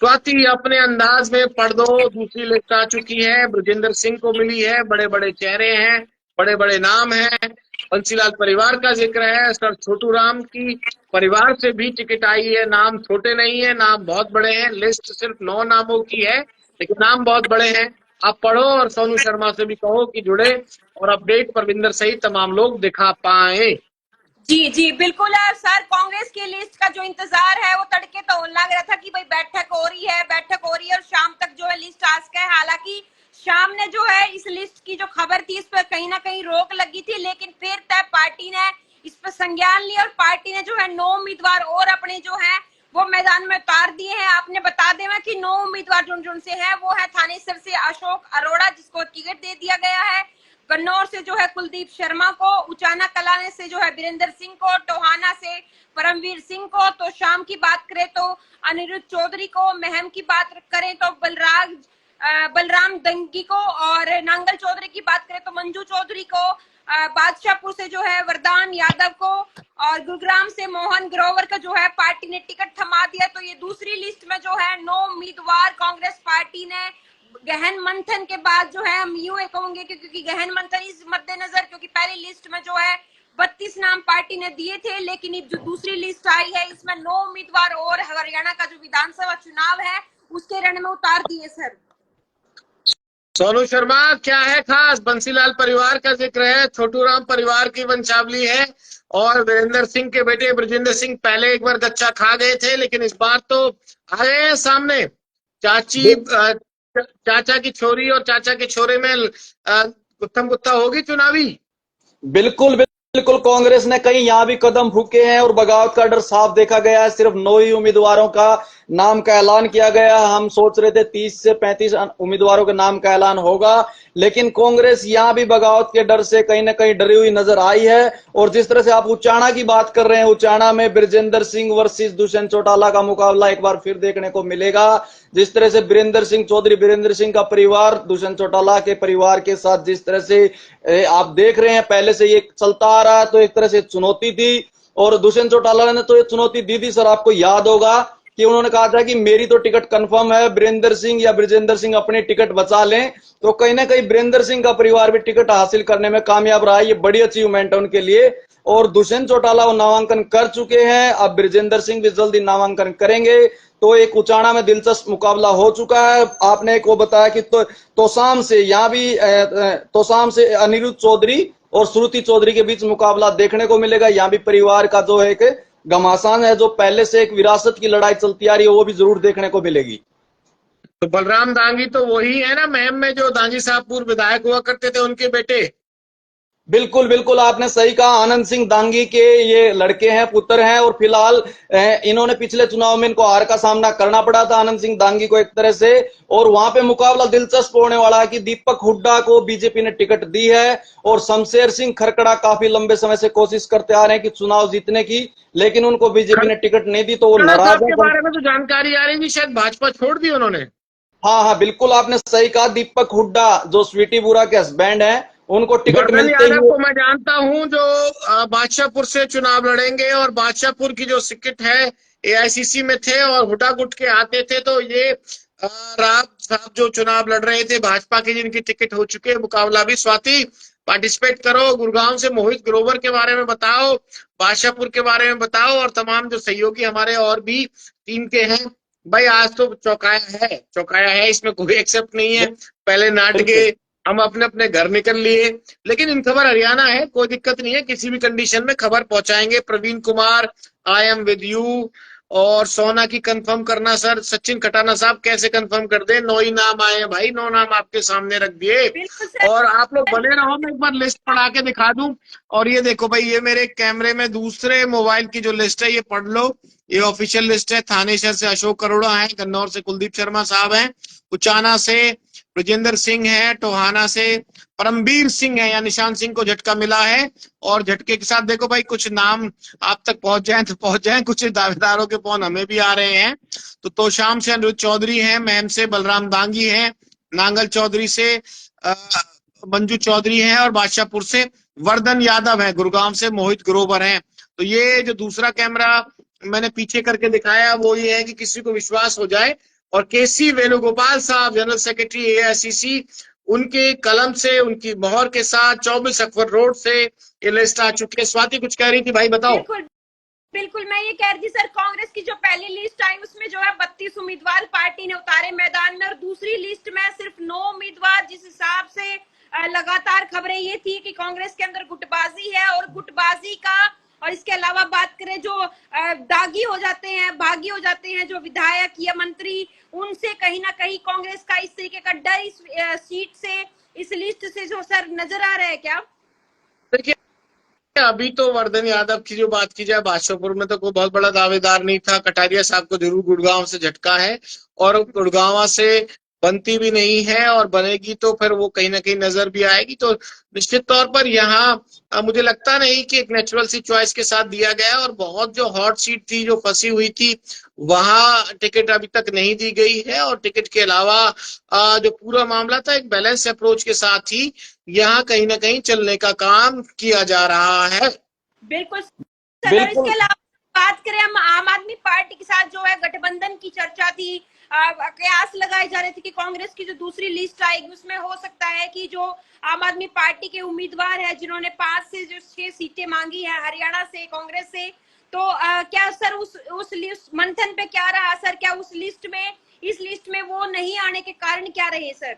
स्वाति अपने अंदाज में पढ़ दो। दूसरी लिस्ट आ चुकी है, ब्रजेंद्र सिंह को मिली है। बड़े बड़े चेहरे हैं, बड़े बड़े नाम हैं। बंसीलाल परिवार का जिक्र है, सर छोटू राम की परिवार से भी टिकट आई है। नाम छोटे नहीं है, नाम बहुत बड़े हैं। लिस्ट सिर्फ 9 नामों की है, लेकिन नाम बहुत बड़े हैं। आप पढ़ो और सोनू शर्मा से भी कहो कि जुड़े और अपडेट परविंदर सहित तमाम लोग दिखा पाए। जी जी बिल्कुल है सर। कांग्रेस की लिस्ट का जो इंतजार है वो तड़के तो लग रहा था कि भाई बैठक हो रही है, बैठक हो रही है और शाम तक जो है लिस्ट आ सके। हालांकि शाम ने जो है इस लिस्ट की जो खबर थी इस पर कहीं ना कहीं रोक लगी थी, लेकिन फिर तय पार्टी ने इस पर संज्ञान लिया और पार्टी ने जो है 9 उम्मीदवार और अपने जो है वो मैदान में उतार दिए हैं। आपने बता दें कि 9 उम्मीदवार जो से है वो है थानेसर से अशोक अरोड़ा, जिसको टिकट दे दिया गया है। कन्नौर से जो है कुलदीप शर्मा को, उचाना कलाने से जो है वीरेंद्र सिंह को, टोहाना से परमवीर सिंह को, तो शाम की बात करें तो अनिरुद्ध चौधरी को, महम की बात करें तो बलराम दंगी को, और नांगल चौधरी की बात करें तो मंजू चौधरी को, बादशाहपुर से जो है वरदान यादव को, और गुरुग्राम से मोहन ग्रोवर का जो है पार्टी ने टिकट थमा दिया। तो ये दूसरी लिस्ट में जो है 9 उम्मीदवार कांग्रेस पार्टी ने गहन मंथन के बाद जो है, हम यूं कहूंगे क्योंकि गहन मंथन इस मद्देनजर, क्योंकि पहली लिस्ट में जो है 32 नाम पार्टी ने दिए थे, लेकिन जो दूसरी लिस्ट आई है इसमें 9 उम्मीदवार और हरियाणा का जो विधानसभा चुनाव है उसके रण में उतार दिए सर। सोनू शर्मा क्या है खास? बंसीलाल परिवार का जिक्र है, छोटू राम परिवार की वंशावली है और वीरेंद्र सिंह के बेटे ब्रजेंद्र सिंह पहले एक बार गच्चा खा गए थे, लेकिन इस बार तो आ गए हैं सामने। चाचा की छोरी और चाचा के छोरे में गुत्थम गुत्था होगी चुनावी। बिल्कुल बिल्कुल, कांग्रेस ने कहीं यहां भी कदम फूके हैं और बगावत का डर साफ देखा गया है। सिर्फ 9 ही उम्मीदवारों का नाम का ऐलान किया गया। हम सोच रहे थे 30 से 35 उम्मीदवारों के नाम का ऐलान होगा, लेकिन कांग्रेस यहां भी बगावत के डर से कहीं ना कहीं डरी हुई नजर आई है। और जिस तरह से आप उचाना की बात कर रहे हैं, उचाना में ब्रजेंद्र सिंह वर्सेस दुष्यंत चौटाला का मुकाबला एक बार फिर देखने को मिलेगा। जिस तरह से वीरेंद्र सिंह का परिवार दुष्यंत चौटाला के परिवार के साथ जिस तरह से आप देख रहे हैं पहले से ये चलता आ रहा है, तो एक तरह से चुनौती थी। और दुष्यंत चौटाला ने तो ये चुनौती दी थी सर, आपको याद होगा कि उन्होंने कहा था कि मेरी तो टिकट कंफर्म है, वीरेंद्र सिंह या ब्रजेंद्र सिंह अपनी टिकट बचा लें। तो कहीं ना कहीं वीरेंद्र सिंह का परिवार भी टिकट हासिल करने में कामयाब रहा है। ये बड़ी अचीवमेंट है उनके लिए। और दुष्यंत चौटाला वो नामांकन कर चुके हैं, अब ब्रजेंद्र सिंह भी जल्दी नामांकन करेंगे। तो एक उचाना में दिलचस्प मुकाबला हो चुका है। आपने एक वो बताया कि तोसाम से यहाँ भी तोसाम से अनिरुद्ध चौधरी और श्रुति चौधरी के बीच मुकाबला देखने को मिलेगा। यहाँ भी परिवार का जो है कि घमासान है, जो पहले से एक विरासत की लड़ाई चलती आ रही है, वो भी जरूर देखने को मिलेगी। तो बलराम दांगी तो वही है ना महम में जो दांगी साहब पूर्व विधायक हुआ करते थे, उनके बेटे। बिल्कुल बिल्कुल, आपने सही कहा। आनंद सिंह दांगी के ये लड़के हैं, पुत्र हैं। और फिलहाल इन्होंने पिछले चुनाव में इनको हार का सामना करना पड़ा था, आनंद सिंह दांगी को एक तरह से। और वहां पे मुकाबला दिलचस्प होने वाला है कि दीपक हुड्डा को बीजेपी ने टिकट दी है और शमशेर सिंह खरकड़ा काफी लंबे समय से कोशिश करते आ रहे हैं कि चुनाव जीतने की, लेकिन उनको बीजेपी ने टिकट नहीं दी, तो वो नाराज है। के बारे में तो जानकारी आ रही थी शायद भाजपा छोड़ दी उन्होंने। हाँ हाँ बिल्कुल, आपने सही कहा। दीपक हुड्डा जो स्वीटी बुरा के हस्बैंड हैं, उनको टिकट मिलते ही यादव को मैं जानता हूं जो बादशाहपुर से चुनाव लड़ेंगे, और बादशाहपुर की जो सिक्किट है एआईसीसी में थे और हुड्डा गुट के आते थे। तो ये राब साहब जो चुनाव लड़ रहे थे भाजपा के, जिनकी टिकट हो चुके हैं, मुकाबला भी। स्वाति पार्टिसिपेट करो। गुड़गांव से मोहित ग्रोवर के बारे में बताओ, बादशाहपुर के बारे में बताओ, और तमाम जो सहयोगी हमारे और भी टीम के हैं। भाई आज तो चौकाया है, इसमें कोई एक्सेप्ट नहीं है। पहले नाटके हम अपने अपने घर निकल लिए, लेकिन इन खबर हरियाणा है, कोई दिक्कत नहीं है। किसी भी कंडीशन में खबर पहुंचाएंगे। Praveen Kumar, I am with you. और सोना की कंफर्म करना सर, सचिन खटाना साहब कैसे कंफर्म कर दे? 9 ही नाम आए हैं भाई, 9 नाम आपके सामने रख दिए। और आप लोग बने रहो, मैं एक बार लिस्ट पढ़ा के दिखा दूं। और ये देखो भाई, ये मेरे कैमरे में दूसरे मोबाइल की जो लिस्ट है, ये पढ़ लो। ये ऑफिशियल लिस्ट है। थानेसर से अशोक अरोड़ा है, कन्नौर से कुलदीप शर्मा साहब हैं, उचाना से ब्रजेंद्र सिंह है, टोहाना से परमवीर सिंह है या निशांत सिंह को झटका मिला है। और झटके के साथ देखो भाई, कुछ नाम आप तक पहुंच जाए तो पहुंच जाए, कुछ दावेदारों के फोन हमें भी आ रहे हैं। तो तोशाम से अनिरुद्ध चौधरी है, महम से बलराम दांगी है, नांगल चौधरी से मंजू चौधरी है, और बादशाहपुर से वर्धन यादव है, गुरुग्राम से मोहित ग्रोवर है। तो ये जो दूसरा कैमरा मैंने पीछे करके दिखाया वो ये है कि किसी को विश्वास हो जाए और केसी वेणुगोपाल साहब जनरल सेक्रेटरी एआईसीसी, उनके कलम से, उनकी मोहर के साथ 24 अकबर रोड से ये लिस्ट आ चुकी है। स्वाति कुछ कह रही थी, भाई बताओ। बिल्कुल बिल्कुल, मैं ये कह रही थी सर, कांग्रेस की जो पहली लिस्ट आई उसमें जो है 32 उम्मीदवार पार्टी ने उतारे मैदान में, और दूसरी लिस्ट में सिर्फ 9 उम्मीदवार। जिस हिसाब से लगातार खबरें ये थी कि कांग्रेस के अंदर गुटबाजी है, और गुटबाजी का, और इसके अलावा बात करें जो दागी हो जाते हैं, भागी हो जाते हैं जो विधायक या मंत्री, उनसे कहीं ना कहीं कांग्रेस का इस तरीके का डर इस सीट से, इस लिस्ट से जो सर नजर आ रहा है क्या? देखिए, अभी तो वर्धन यादव की जो बात की जाए, बादशाहपुर में तो कोई बहुत बड़ा दावेदार नहीं था। कटारिया साहब को जरूर गुड़गांव से झटका है, और गुड़गांव से बनती भी नहीं है, और बनेगी तो फिर वो कहीं ना कहीं नजर भी आएगी। तो निश्चित तौर पर यहाँ मुझे लगता नहीं कि एक नेचुरल सी चॉइस के साथ दिया गया, और बहुत जो हॉट सीट थी, जो फंसी हुई थी, वहां टिकट अभी तक नहीं दी गई है। और टिकट के अलावा जो पूरा मामला था, एक बैलेंस अप्रोच के साथ ही यहाँ कहीं ना कहीं चलने का काम किया जा रहा है। बिल्कुल सर, और इसके अलावा बात करें हम आम आदमी पार्टी के साथ जो है गठबंधन की चर्चा थी, कयास लगाए जा रहे थे कि कांग्रेस की जो दूसरी लिस्ट आएगी उसमें हो सकता है कि जो आम आदमी पार्टी के उम्मीदवार है जिन्होंने 5 से जो 6 सीटें मांगी है हरियाणा से कांग्रेस से, तो क्या सर उस लिस्ट मंथन पे क्या रहा सर? क्या उस लिस्ट में, इस लिस्ट में वो नहीं आने के कारण क्या रहे सर?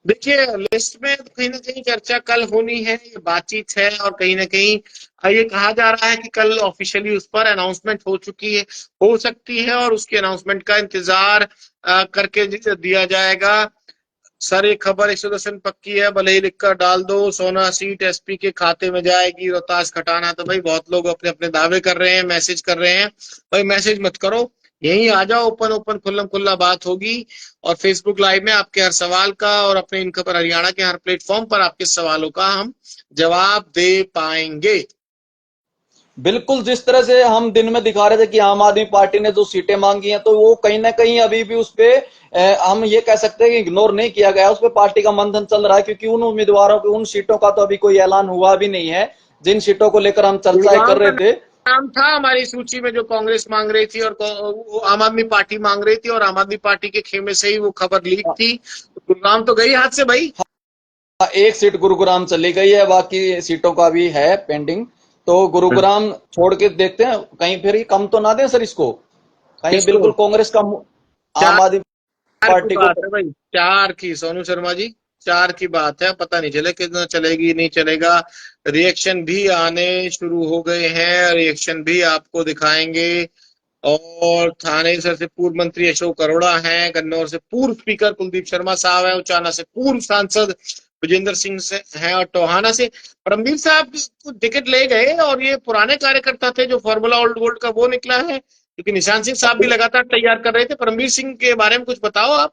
देखिए, लिस्ट में तो कहीं ना कहीं चर्चा कल होनी है, ये बातचीत है, और कहीं ना कहीं ये कहा जा रहा है कि कल ऑफिशियली उस पर अनाउंसमेंट हो चुकी है, हो सकती है, और उसके अनाउंसमेंट का इंतजार करके दिया जाएगा। सर, ये खबर 100% पक्की है, भले ही लिखकर डाल दो, सोना सीट एसपी के खाते में जाएगी, रोहतास खटाना। तो भाई बहुत लोग अपने अपने दावे कर रहे हैं, मैसेज कर रहे हैं। भाई मैसेज मत करो, यहीं आ जाओ, ओपन ओपन खुल्लम खुल्ला बात होगी। और फेसबुक लाइव में आपके हर सवाल का, और अपने इन खबर हरियाणा के हर प्लेटफॉर्म पर आपके सवालों का हम जवाब दे पाएंगे। बिल्कुल, जिस तरह से हम दिन में दिखा रहे थे कि आम आदमी पार्टी ने जो सीटें मांगी हैं, तो वो कहीं ना कहीं अभी भी उस पे हम ये कह सकते हैं कि इग्नोर नहीं किया गया, उस पे पार्टी का मंथन चल रहा है, क्योंकि उन उम्मीदवारों की, उन सीटों का तो अभी कोई ऐलान हुआ भी नहीं है जिन सीटों को लेकर हम चर्चाएं कर रहे थे। नाम था हमारी सूची में जो कांग्रेस मांग रही थी, और वो आम आदमी पार्टी मांग रही थी, और आम आदमी पार्टी के खेमे से ही वो खबर लीक थी। गुरुग्राम तो गई हाथ से भाई। एक सीट गुरुग्राम चली गई है, बाकी सीटों का भी है पेंडिंग। तो गुरुग्राम छोड़ के देखते हैं कहीं फिर ही कम तो ना दें सर इसको, कहीं बिल्कुल कांग्रेस का आम आदमी पार्टी को। है भाई, 4 की सोनू शर्मा जी, 4 की बात है, पता नहीं चले कितना चलेगी, नहीं चलेगा। रिएक्शन भी आने शुरू हो गए हैं, रिएक्शन भी आपको दिखाएंगे। और थाने सर से पूर्व मंत्री अशोक अरोड़ा हैं, कन्नौर से पूर्व स्पीकर कुलदीप शर्मा साहब है, उचाना से पूर्व सांसद विजेंद्र सिंह से हैं, और टोहाना से परमवीर साहब टिकट ले गए। और ये पुराने कार्यकर्ता थे, जो फॉर्मूला ओल्ड गोल्ड का वो निकला है, क्योंकि निशान सिंह साहब भी लगातार तैयार कर रहे थे। परमवीर सिंह के बारे में कुछ बताओ आप।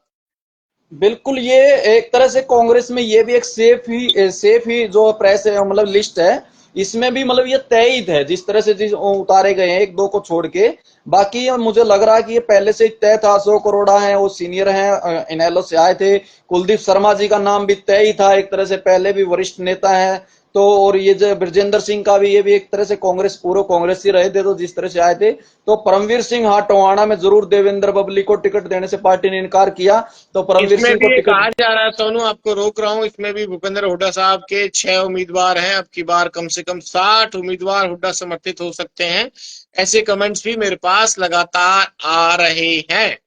बिल्कुल, ये एक तरह से कांग्रेस में ये भी एक सेफ ही जो प्रेस है, मतलब लिस्ट है, इसमें भी मतलब ये तय ही है जिस तरह से जिस उतारे गए हैं, एक दो को छोड़ के। बाकी मुझे लग रहा है कि ये पहले से ही तय था। अशोक अरोड़ा है, वो सीनियर हैं, इनेलो से आए थे। कुलदीप शर्मा जी का नाम भी तय ही था, एक तरह से पहले भी वरिष्ठ नेता है। तो और ये जो ब्रजेंद्र सिंह का भी, ये भी एक तरह से कांग्रेस, पूर्व कांग्रेस ही रहे थे, तो जिस तरह से आए थे। तो परमवीर सिंह, हाँ, टोहाना में जरूर देवेंद्र बबली को टिकट देने से पार्टी ने इनकार किया, तो परमवीर सिंह को टिकट कहा जा रहा है, सोनू आपको रोक रहा हूं, इसमें भी भूपेंद्र हुड्डा साहब के 6 उम्मीदवार हैं। अब की बार कम से कम 60 उम्मीदवार हुड्डा समर्थित हो सकते हैं, ऐसे कमेंट्स भी मेरे पास लगातार आ रहे हैं।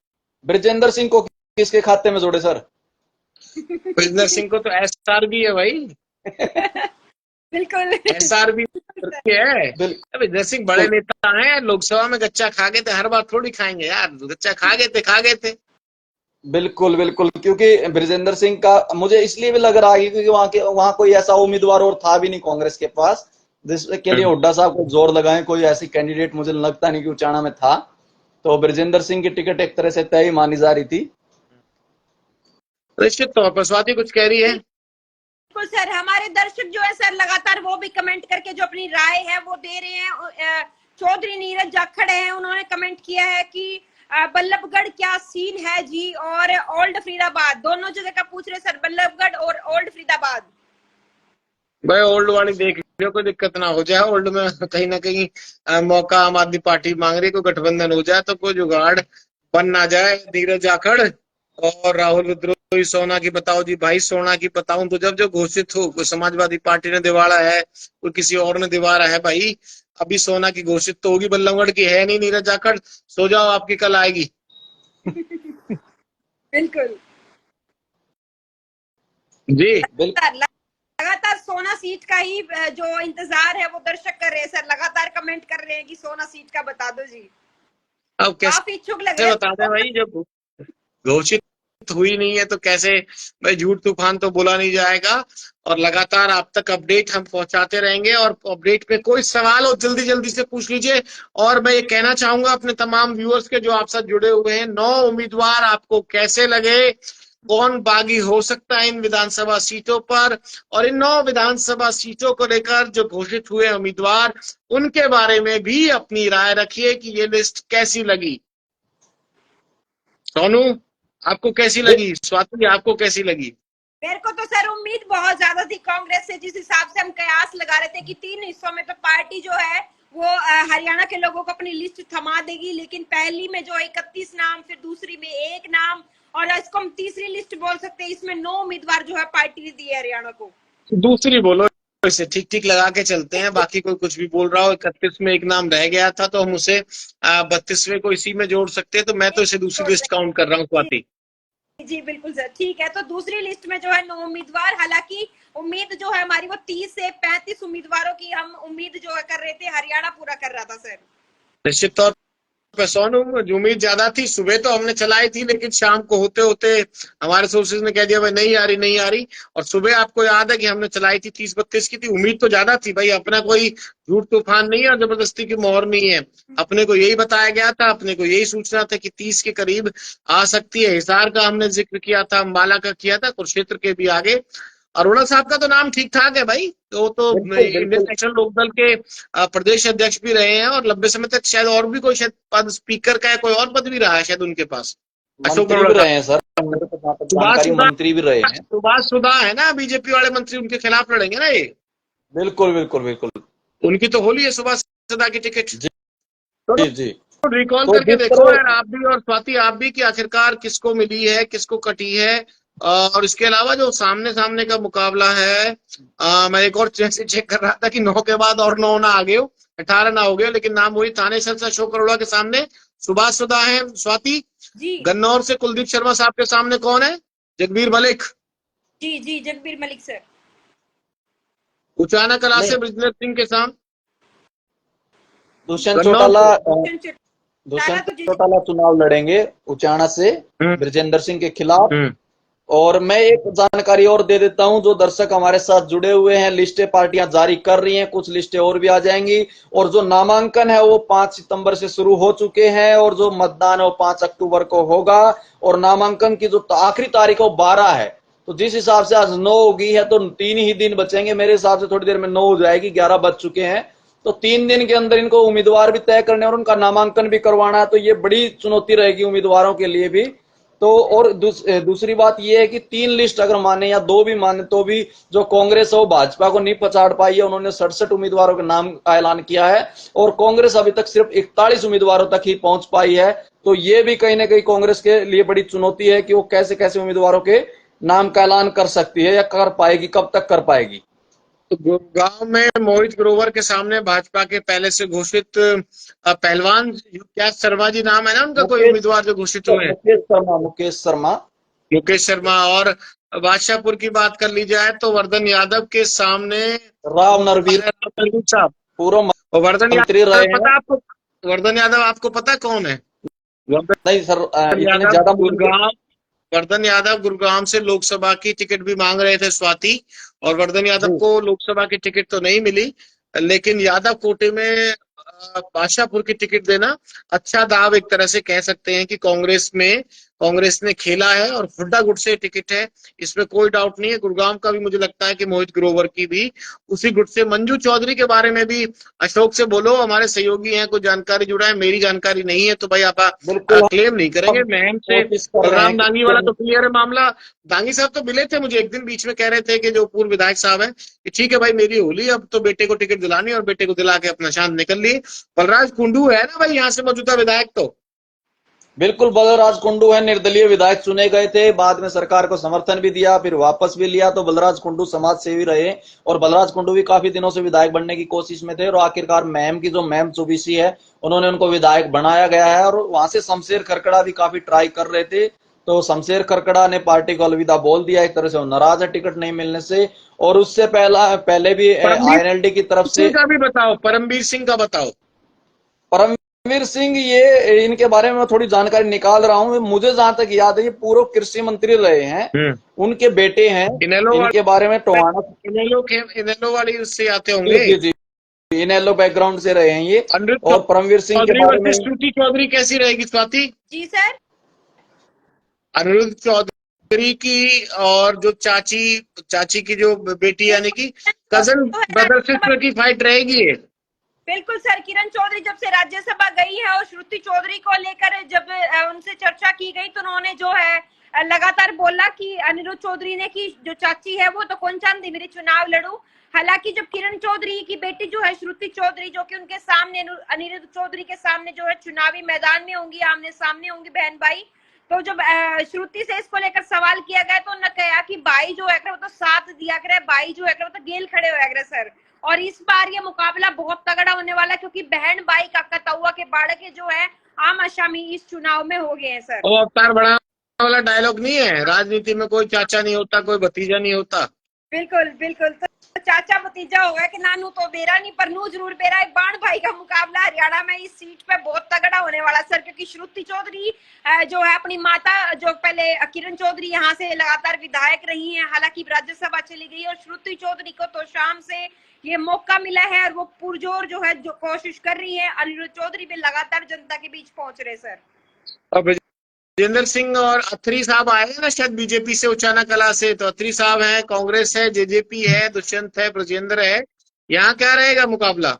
ब्रजेंद्र सिंह को किसके खाते में जोड़े सर? ब्रजेंद्र सिंह को तो एसआर भी है भाई। बिल्कुल एसआर भी है। ब्रजेंद्र सिंह बड़े नेता हैं, लोकसभा में गच्चा खा गए थे, हर बार थोड़ी खाएंगे यार, गच्चा खा गए थे। बिल्कुल बिल्कुल, क्योंकि ब्रजेंद्र सिंह का मुझे इसलिए भी लग रहा है क्योंकि वहां कोई ऐसा उम्मीदवार और था भी नहीं कांग्रेस के पास जिसके लिए हुड्डा साहब को जोर लगाएं। कोई ऐसी कैंडिडेट मुझे लगता नहीं कि उचाना में था, तो ब्रजेंद्र सिंह की टिकट एक तरह से तय मानी जा रही थी। निश्चित तौर पर स्वाति कुछ कह रही है। तो सर, हमारे दर्शक जो है सर लगातार वो भी कमेंट करके जो अपनी राय है वो दे रहे हैं। चौधरी नीरज जाखड़ है, उन्होंने कमेंट किया है कि बल्लभगढ़ क्या सीन है जी, और ओल्ड फरीदाबाद, दोनों जगह का पूछ रहे सर, बल्लभगढ़ और ओल्ड फरीदाबाद। भाई ओल्ड वाली देख लियो, कोई दिक्कत ना हो जाए। ओल्ड में कहीं ना कहीं मौका आम आदमी पार्टी मांग रही है, कोई गठबंधन हो जाए तो कोई जुगाड़ बन ना जाए नीरज जाखड़ और राहुल विद्रोही सोना की बताओ जी भाई। सोना की बताऊं तो जब जो घोषित हो, कोई समाजवादी पार्टी ने दिवाड़ा है, कोई किसी और ने दिवाड़ा है भाई, अभी सोना की घोषित तो होगी, बल्लभगढ़ की है नहीं नीरज जाखड़। सो जाओ, आपकी कल आएगी। बिल्कुल जी बिल्कुल। लगातार सोना सीट का ही जो इंतजार है वो दर्शक कर रहे हैं सर, लगातार कमेंट कर रहे हैं कि सोना सीट का बता दो जी। अब काफी इच्छुक लग कैसे रहे बता दें हैं। भाई, जब घोषित हुई नहीं है तो कैसे भाई, झूठ तूफान तो बोला नहीं जाएगा। और लगातार आप तक अपडेट हम पहुंचाते रहेंगे, और अपडेट पे कोई सवाल हो जल्दी जल्दी से पूछ लीजिए। और मैं ये कहना चाहूंगा अपने तमाम व्यूअर्स के जो आप साथ जुड़े हुए हैं, 9 उम्मीदवार आपको कैसे लगे, कौन बागी हो सकता है इन विधानसभा सीटों पर, और इन 9 विधानसभा सीटों को लेकर जो घोषित हुए उम्मीदवार, उनके बारे में भी अपनी राय रखिए कि ये लिस्ट कैसी लगी। सोनू, आपको कैसी लगी? स्वाति, आपको कैसी लगी? मेरे को तो सर उम्मीद बहुत ज्यादा थी कांग्रेस से, जिस हिसाब से हम कयास लगा रहे थे कि 3 हिस्सों में तो पार्टी जो है वो हरियाणा के लोगों को अपनी लिस्ट थमा देगी, लेकिन पहली में जो 31 नाम, फिर दूसरी में 1 नाम, और इसको हम तीसरी लिस्ट बोल सकते हैं, इसमें 9 उम्मीदवार जो है पार्टी ने दिए हरियाणा को। दूसरी बोलो, इसे ठीक ठीक लगा के चलते हैं, बाकी कोई कुछ भी बोल रहा हो। 31 में एक नाम रह गया था तो हम उसे 32वें को इसी में जोड़ सकते हैं, तो मैं तो इसे दूसरी लिस्ट काउंट कर रहा हूँ स्वाति। जी बिल्कुल सर, ठीक है। तो दूसरी लिस्ट में जो है 9 उम्मीदवार, हालांकि उम्मीद जो है हमारी वो 30 से 35 उम्मीदवारों की हम उम्मीद जो है कर रहे थे, हरियाणा पूरा कर रहा था सर। निश्चित तौर पर सोनू, उम्मीद ज्यादा थी। सुबह तो हमने चलाई थी, लेकिन शाम को होते होते हमारे सोर्सेज ने कह दिया भाई नहीं आ रही, नहीं आ रही। और सुबह आपको याद है कि हमने चलाई थी 30-32 की थी। उम्मीद तो ज्यादा थी भाई, अपना कोई झूठ तूफान नहीं है और जबरदस्ती की मोहर नहीं है। अपने को यही बताया गया था, अपने को यही सूचना था कि 30 के करीब आ सकती है। हिसार का हमने जिक्र किया था, अम्बाला का किया था, कुरुक्षेत्र के भी आगे। अरोड़ा साहब का तो नाम ठीक ठाक है भाई, तो बिल्कुल इंडियन बिल्कुल। नेशनल लोकदल के प्रदेश अध्यक्ष भी रहे हैं, और लंबे समय तक शायद और भी कोई शायद पद, स्पीकर का है, कोई और पद भी रहा है शायद उनके पास, अशोक मंत्री अरोड़ा भी साहब। रहे हैं सर, मेरे को जहाँ तक सुभाष जानकारी, सुधा, मंत्री भी रहे हैं। सुभाष सुधा है ना बीजेपी वाले मंत्री, उनके खिलाफ लड़ेंगे ना ये। बिल्कुल बिल्कुल बिल्कुल। उनकी तो होली है सुभाष सुधा की टिकट। जी तो जी जी। रिकॉल तो करके जिस देखो तरह यार, आप भी और स्वाति आप भी, कि आखिरकार किसको मिली है, किसको कटी है। और इसके अलावा जो सामने सामने का मुकाबला है, मैं एक और जैसे चेक कर रहा था कि 9 के बाद और 9 ना आ गए हो, 18 ना हो गए, लेकिन नाम वही थानेसर से अशोक अरोड़ा के सामने सुभाष सुधा है। स्वाति, जी गन्नौर से कुलदीप शर्मा साहब के सामने कौन है? जगबीर मलिक। जी जी, जगबीर मलिक सर। उचाना कला नहीं, से ब्रिजनेश सिंह के साथ दुष्यंत गन्नौर चौटाला, से। दुष्यंत तो जी चौटाला चुनाव लड़ेंगे उचाना से हम्म ब्रजेंद्र सिंह के खिलाफ। हम्म और मैं एक जानकारी और दे देता हूं, जो दर्शक हमारे साथ जुड़े हुए हैं, लिस्टें पार्टियां जारी कर रही हैं, कुछ लिस्टें और भी आ जाएंगी। और जो नामांकन है वो 5 सितंबर से शुरू हो चुके हैं, और जो मतदान है वो 5 अक्टूबर को होगा। और नामांकन की जो आखिरी तारीख है वो 12 है। तो जिस हिसाब से आज 9 होगी है तो 3 ही दिन बचेंगे, मेरे हिसाब से थोड़ी देर में 9 हो जाएगी, 11 बज चुके हैं। तो 3 दिन के अंदर इनको उम्मीदवार भी तय करने और उनका नामांकन भी करवाना है, तो ये बड़ी चुनौती रहेगी उम्मीदवारों के लिए भी। तो और दूसरी बात यह है कि 3 लिस्ट अगर माने या 2 भी माने तो भी जो कांग्रेस है वो भाजपा को नहीं पछाड़ पाई है। उन्होंने 67 उम्मीदवारों के नाम का ऐलान किया है, और कांग्रेस अभी तक सिर्फ 41 उम्मीदवारों तक ही पहुंच पाई है। तो ये भी कहीं ना कहीं कांग्रेस के लिए बड़ी चुनौती है कि वो कैसे कैसे उम्मीदवारों के नाम का ऐलान कर सकती है, या कर पाएगी, कब तक कर पाएगी। तो गुड़गांव में मोहित ग्रोवर के सामने भाजपा के पहले से घोषित पहलवान, क्या शर्मा जी नाम है ना उनका, कोई मुकेश उम्मीदवार जो घोषित हुए हैं? मुकेश शर्मा, मुकेश शर्मा। मुकेश शर्मा। और बादशाहपुर की बात कर ली जाए तो वर्धन यादव के सामने राव नरवीर साहब। पूर्व और वर्धन मंत्री रहे यादव हैं। पता आपको? वर्धन यादव आपको पता कौन है? वर्धन नहीं सर, इतने यादव ज्यादा गुड़गांव, वर्धन यादव गुरुग्राम से लोकसभा की टिकट भी मांग रहे थे स्वाति, और वर्धन यादव जी। को लोकसभा की टिकट तो नहीं मिली, लेकिन यादव कोटे में बादशाहपुर की टिकट देना अच्छा दाव एक तरह से कह सकते हैं कि कांग्रेस ने खेला है, और हुड्डा गुट से टिकट है, इसमें कोई डाउट नहीं है। गुरुग्राम का भी मुझे लगता है कि मोहित ग्रोवर की भी उसी गुट से। मंजू चौधरी के बारे में भी अशोक से बोलो, हमारे सहयोगी हैं, कोई जानकारी जुड़ा है, मेरी जानकारी नहीं है, तो भाई आप बिल्कुल क्लेम नहीं करेंगे। हम महम से कोशिश कर रहे हैं बलराम दांगी वाला कि तो क्लियर है मामला। दांगी साहब तो मिले थे मुझे एक दिन, बीच में कह रहे थे कि जो पूर्व विधायक साहब हैं कि ठीक है भाई मेरी होली, अब तो बेटे को टिकट दिलानी, और बेटे को दिला के अपना शांत निकल लिए। बलराज कुंडू है ना भाई यहाँ से मौजूदा विधायक, तो बिल्कुल, बलराज कुंडू है, निर्दलीय विधायक चुने गए थे, बाद में सरकार को समर्थन भी दिया, फिर वापस भी लिया। तो बलराज कुंडू समाज सेवी रहे और बलराज कुंडू भी काफी दिनों से विधायक बनने की कोशिश में थे और आखिरकार मैम की जो मैम चौबीसी है, उन्होंने उनको विधायक बनाया गया है। और वहां से शमशेर खरकड़ा भी काफी ट्राई कर रहे थे, तो शमशेर खरकड़ा ने पार्टी को अलविदा बोल दिया। एक तरह से वो नाराज है टिकट नहीं मिलने से। और उससे पहले भी परमवीर आईएनएलडी की तरफ सिंह से का भी बताओ, परमवीर सिंह का बताओ। परमवीर सिंह, ये इनके बारे में मैं थोड़ी जानकारी निकाल रहा हूं। मुझे जहां तक याद है, ये पूर्व कृषि मंत्री रहे हैं, हम्म। उनके बेटे हैं। इनेलो इनके बारे में वाले, टोहाना, इनेलो वाली उससे आते जी होंगे। जी जी, इनेलो बैकग्राउंड से रहे हैं ये। अनिरुद्ध और परमवीर सिंह के चौधरी बारे में, वर्सेस श्रुति चौधरी कैसी रहेगी स्वाति? जी सर। अनिरुद्ध चौधरी की और जो चाची चाची की जो बेटी यानी कि कजन जो है ब्रदर राज्यसभा, सिस्टर की फाइट रहेगी ये। बिल्कुल सर। किरण चौधरी जब से राज्यसभा गई है और श्रुति चौधरी को लेकर जब उनसे चर्चा की गई तो उन्होंने जो है लगातार बोला कि अनिरुद्ध चौधरी ने कि जो चाची है वो तो कौन चाहती मेरी चुनाव लड़ू। हालांकि जब किरण चौधरी की बेटी जो है श्रुति चौधरी, जो कि उनके सामने अनिरुद्ध चौधरी के सामने जो है चुनावी मैदान में होंगी, आमने सामने होंगी बहन भाई, तो जब श्रुति से इसको लेकर सवाल किया गया तो उन्होंने कहा कि भाई जो है वो तो साथ दिया करे, भाई जो है वो तो गेल खड़े हुए करे सर। और इस बार ये मुकाबला बहुत तगड़ा होने वाला है क्योंकि बहन भाई का कतौआ के बाड़के जो है आम आसामी इस चुनाव में हो गए हैं सर। वो अवतार बड़ा वाला डायलॉग नहीं है, राजनीति में कोई चाचा नहीं होता, कोई भतीजा नहीं होता। बिल्कुल बिल्कुल। तो चाचा भतीजा होगा कि नानू तो बेरा नहीं पर नू जरूर बेरा। एक बाण भाई का मुकाबला हरियाणा में इस सीट पे बहुत तगड़ा होने वाला सर, क्योंकि श्रुति चौधरी जो है अपनी माता जो पहले किरण चौधरी यहाँ से लगातार विधायक रही हैं, हालांकि राज्यसभा चली गई, और श्रुति चौधरी को तो शाम से ये मौका मिला है और वो पुरजोर जो है जो कोशिश कर रही है। अनिरुद्ध चौधरी भी लगातार जनता के बीच पहुंच रहे सर। और ब्रजेंद्र सिंह और अत्री साहब आए हैं ना शायद बीजेपी से, उचाना कला से। तो अत्री साहब है, कांग्रेस है, जेजेपी है, दुष्यंत है, ब्रजेंद्र है। यहाँ क्या रहेगा मुकाबला?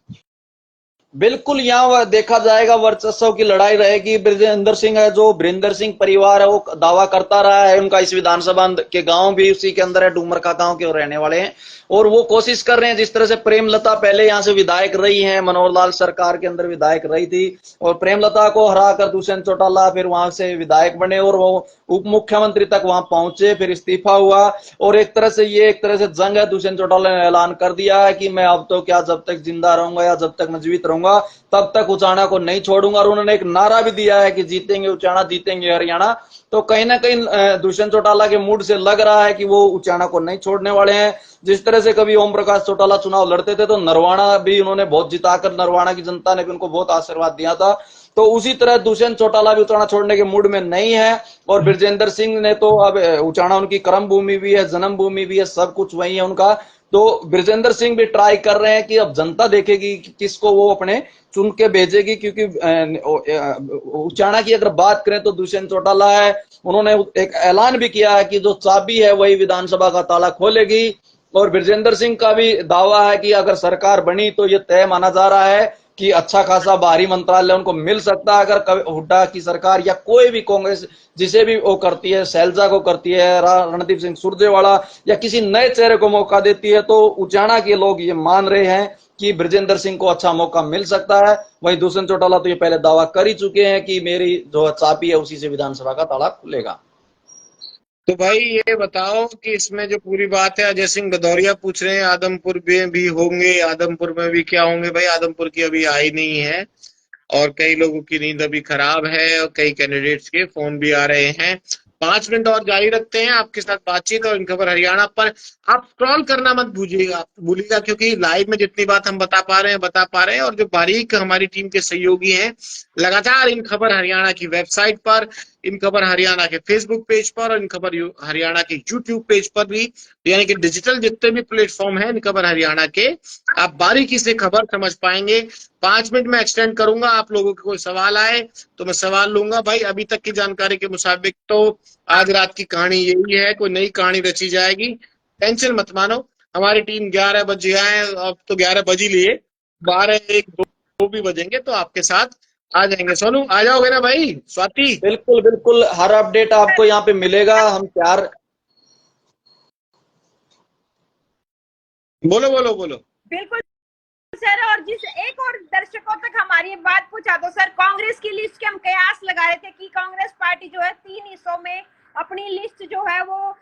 बिल्कुल यहाँ देखा जाएगा वर्चस्व की लड़ाई रहेगी। ब्रजेंद्र सिंह है, जो ब्रिंदर सिंह परिवार है, वो दावा करता रहा है, उनका इस विधानसभा के गांव भी उसी के अंदर है, डूमरखा गांव के रहने वाले हैं। और वो कोशिश कर रहे हैं, जिस तरह से प्रेमलता पहले यहाँ से विधायक रही हैं, मनोहर लाल सरकार के अंदर विधायक रही थी, और प्रेमलता को हराकर दुष्यंत चौटाला फिर वहां से विधायक बने और वो उप मुख्यमंत्री तक वहां पहुंचे, फिर इस्तीफा हुआ। और एक तरह से ये एक तरह से जंग है। दुष्यंत चौटाला ने ऐलान कर दिया है कि मैं अब तो क्या, जब तक जिंदा रहूंगा या जब तक मैं जीवित रहूंगा तब तक उचाना को नहीं छोड़ूंगा। और उन्होंने एक नारा भी दिया है कि जीतेंगे उचाना, जीतेंगे हरियाणा। तो कहीं ना कहीं दुष्यंत चौटाला के मूड से लग रहा है कि वो उचाना को नहीं छोड़ने वाले हैं। जिस तरह से कभी ओम प्रकाश चौटाला चुनाव लड़ते थे तो नरवाना भी उन्होंने बहुत जिताकर, नरवाना की जनता ने भी उनको बहुत आशीर्वाद दिया था। तो उसी तरह दुष्यंत चौटाला भी उचाना छोड़ने के मूड में नहीं है। और ब्रजेंद्र सिंह ने तो अब उचाना उनकी कर्म भूमि भी है, जन्म भूमि भी है, सब कुछ वही है उनका। तो ब्रजेंद्र सिंह भी ट्राई कर रहे हैं कि अब जनता देखेगी कि किसको वो अपने चुन के भेजेगी। क्योंकि उचाना की अगर बात करें तो दुष्यंत चौटाला है, उन्होंने एक ऐलान भी किया है कि जो चाबी है वही विधानसभा का ताला खोलेगी। और ब्रजेंद्र सिंह का भी दावा है कि अगर सरकार बनी तो ये तय माना जा रहा है कि अच्छा खासा बाहरी मंत्रालय उनको मिल सकता है। अगर हुड्डा की सरकार या कोई भी कांग्रेस जिसे भी वो करती है, शैलजा को करती है, रणदीप सिंह सुरजेवाला, या किसी नए चेहरे को मौका देती है, तो उचाना के लोग ये मान रहे हैं कि ब्रजेंद्र सिंह को अच्छा मौका मिल सकता है। वहीं दुष्यंत चौटाला तो ये पहले दावा कर ही चुके हैं कि मेरी जो चाबी है उसी से विधानसभा का ताला खुलेगा। तो भाई ये बताओ कि इसमें जो पूरी बात है, अजय सिंह भदौरिया पूछ रहे हैं आदमपुर में भी होंगे, आदमपुर में भी क्या होंगे? भाई आदमपुर की अभी आई नहीं है और कई लोगों की नींद अभी खराब है और कई कैंडिडेट्स के फोन भी आ रहे हैं। 5 मिनट और जारी रखते हैं आपके साथ बातचीत और इन खबर हरियाणा पर। आप स्क्रॉल करना मत भूलिएगा क्योंकि लाइव में जितनी बात हम बता पा रहे हैं और जो बारीक हमारी टीम के सहयोगी हैं लगातार इन खबर हरियाणा की वेबसाइट पर, इन खबर हरियाणा के फेसबुक पेज पर और इन खबर हरियाणा के यूट्यूब पेज पर भी, यानी कि डिजिटल जितने भी प्लेटफॉर्म है इन खबर हरियाणा के, आप बारीकी से खबर समझ पाएंगे। 5 मिनट में एक्सटेंड करूंगा, आप लोगों के कोई सवाल आए तो मैं सवाल लूंगा। भाई अभी तक की जानकारी के मुताबिक तो आज रात की कहानी यही है, कोई नई कहानी रची जाएगी, टेंशन मत मानो। हमारी टीम 11 बज गया है, अब तो 11 बज ही लिए, 12, 1, 2 भी बजेंगे तो आपके साथ आ जाएंगे। सोनू आ जाओगे ना भाई? स्वाति बिल्कुल बिल्कुल, हर अपडेट आपको यहाँ पे मिलेगा। हम तैयार। बोलो बोलो बोलो। बिल्कुल सर, और जिस एक और दर्शकों तक हमारी ये बात पहुंचा दो सर, कांग्रेस की लिस्ट के हम कयास लगा रहे थे कि कांग्रेस पार्टी जो है 3 हिस्सों में अपनी लिस्ट जो है वो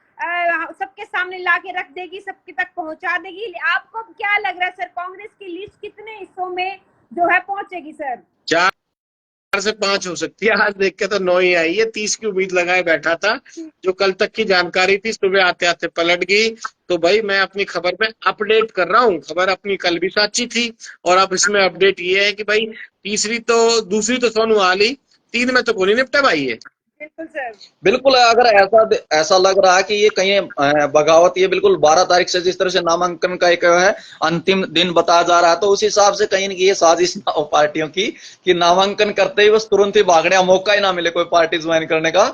सबके सामने ला के रख देगी, सबके तक पहुंचा देगी। आपको क्या लग रहा है सर, कांग्रेस की लिस्ट कितने हिस्सों में जो है पहुंचेगी सर? 4 से 5 हो सकती है। आज देख के तो 9 ही आई है। 30 की उम्मीद लगाए बैठा था। जो कल तक की जानकारी थी सुबह आते आते पलट गई। तो भाई मैं अपनी खबर में अपडेट कर रहा हूँ। खबर अपनी कल भी सच्ची थी और अब इसमें अपडेट ये है कि भाई दूसरी तो सोनू आ ली, 3 में तो कोई नहीं निपटा भाई है। बिल्कुल सर, बिल्कुल। अगर ऐसा लग रहा है कि ये कहीं बगावत, ये बिल्कुल 12 तारीख से जिस तरह से नामांकन का एक है अंतिम दिन बताया जा रहा है, तो उस हिसाब से कहीं न कहीं ये साजिश ना हो पार्टियों की कि नामांकन करते ही बस तुरंत ही भागने का मौका ही ना मिले कोई पार्टी ज्वाइन करने का।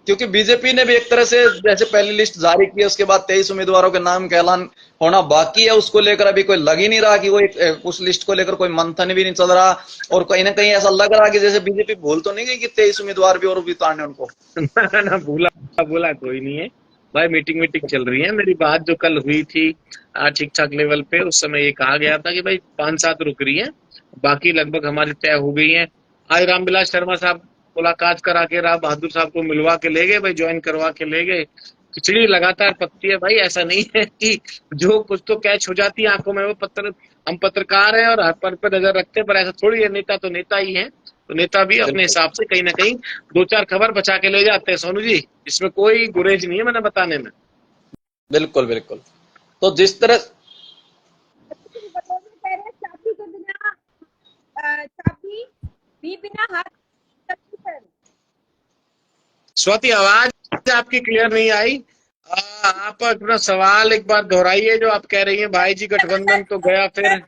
क्योंकि बीजेपी ने भी एक तरह से जैसे पहली लिस्ट जारी की, उसके बाद 23 उम्मीदवारों के नाम का ऐलान होना बाकी है, उसको लेकर अभी कोई लग ही नहीं रहा कि वो उस लिस्ट को लेकर कोई मंथन भी नहीं चल रहा। और कहीं ना कहीं ऐसा लग रहा कि जैसे बीजेपी भूल तो नहीं गई कि 23 उम्मीदवार भी और भी उतारने उनको। ना भूला भूला कोई नहीं है भाई। मीटिंग चल रही है। मेरी बात जो कल हुई थी ठीक ठाक लेवल पे, उस समय ये कहा गया था कि भाई 5-7 रुक रही है, बाकी लगभग हमारी तय हो गई है। आज रामविलास शर्मा साहब मुलाकात करा के राव बहादुर साहब को मिलवा के ले गए भाई, ज्वाइन करवा के ले गए। खिचड़ी लगातार पकती है भाई। ऐसा नहीं है कि जो कुछ तो कैच हो जाती है आंखों में वो हम पत्रकार हैं और हर पर नजर रखते हैं, पर ऐसा थोड़ी है। नेता तो नेता ही है, तो नेता भी अपने बिल्कुल हिसाब से कहीं ना कहीं 2-4 खबर बचा के ले जाते हैं सोनू जी। इसमें कोई गुरेज नहीं है मैंने बताने में। बिल्कुल बिल्कुल। तो जिस तरह चाबी के बिना चाबी भी बिना हाथ सर। स्वाति आवाज आपकी क्लियर नहीं आई। आप अपना सवाल एक बार दोहराइए जो आप कह रही हैं। भाई जी गठबंधन तो गया, फिर